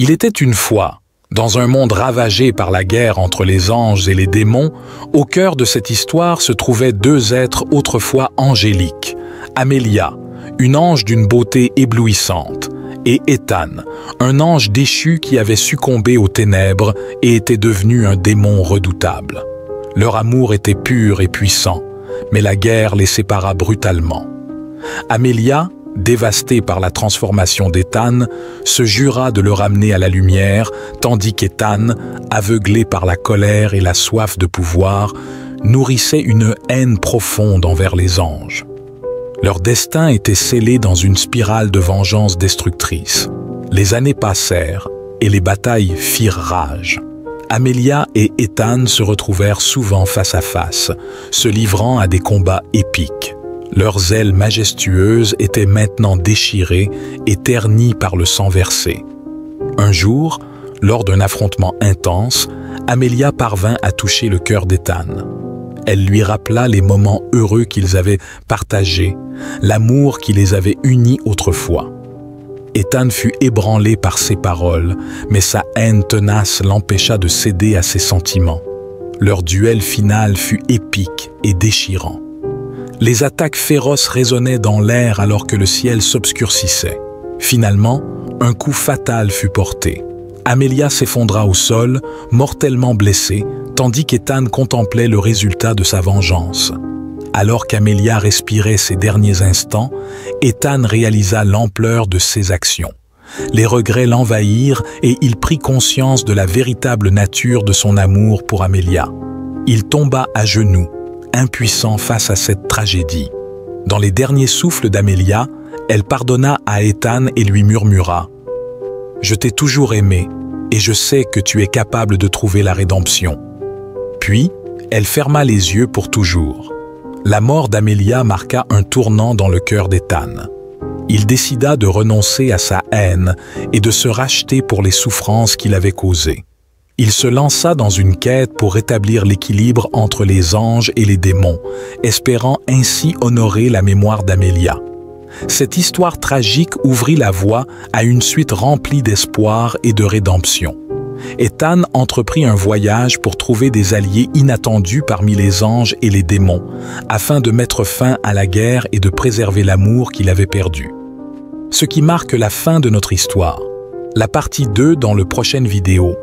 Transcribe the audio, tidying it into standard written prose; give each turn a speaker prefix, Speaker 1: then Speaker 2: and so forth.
Speaker 1: Il était une fois, dans un monde ravagé par la guerre entre les anges et les démons, au cœur de cette histoire se trouvaient deux êtres autrefois angéliques, Amélia, une ange d'une beauté éblouissante, et Ethan, un ange déchu qui avait succombé aux ténèbres et était devenu un démon redoutable. Leur amour était pur et puissant, mais la guerre les sépara brutalement. Amélia, dévastée par la transformation d'Ethan, se jura de le ramener à la lumière, tandis qu'Ethan, aveuglé par la colère et la soif de pouvoir, nourrissait une haine profonde envers les anges. Leur destin était scellé dans une spirale de vengeance destructrice. Les années passèrent et les batailles firent rage. Amélia et Ethan se retrouvèrent souvent face à face, se livrant à des combats épiques. Leurs ailes majestueuses étaient maintenant déchirées et ternies par le sang versé. Un jour, lors d'un affrontement intense, Amélia parvint à toucher le cœur d'Ethan. Elle lui rappela les moments heureux qu'ils avaient partagés, l'amour qui les avait unis autrefois. Ethan fut ébranlé par ses paroles, mais sa haine tenace l'empêcha de céder à ses sentiments. Leur duel final fut épique et déchirant. Les attaques féroces résonnaient dans l'air alors que le ciel s'obscurcissait. Finalement, un coup fatal fut porté. Amélia s'effondra au sol, mortellement blessée, tandis qu'Ethan contemplait le résultat de sa vengeance. Alors qu'Amélia respirait ses derniers instants, Ethan réalisa l'ampleur de ses actions. Les regrets l'envahirent et il prit conscience de la véritable nature de son amour pour Amélia. Il tomba à genoux, impuissant face à cette tragédie. Dans les derniers souffles d'Amélia, elle pardonna à Ethan et lui murmura « Je t'ai toujours aimé et je sais que tu es capable de trouver la rédemption. » Puis, elle ferma les yeux pour toujours. La mort d'Amélia marqua un tournant dans le cœur d'Ethan. Il décida de renoncer à sa haine et de se racheter pour les souffrances qu'il avait causées. Il se lança dans une quête pour rétablir l'équilibre entre les anges et les démons, espérant ainsi honorer la mémoire d'Amélia. Cette histoire tragique ouvrit la voie à une suite remplie d'espoir et de rédemption. Ethan entreprit un voyage pour trouver des alliés inattendus parmi les anges et les démons, afin de mettre fin à la guerre et de préserver l'amour qu'il avait perdu. Ce qui marque la fin de notre histoire. La partie 2 dans la prochaine vidéo.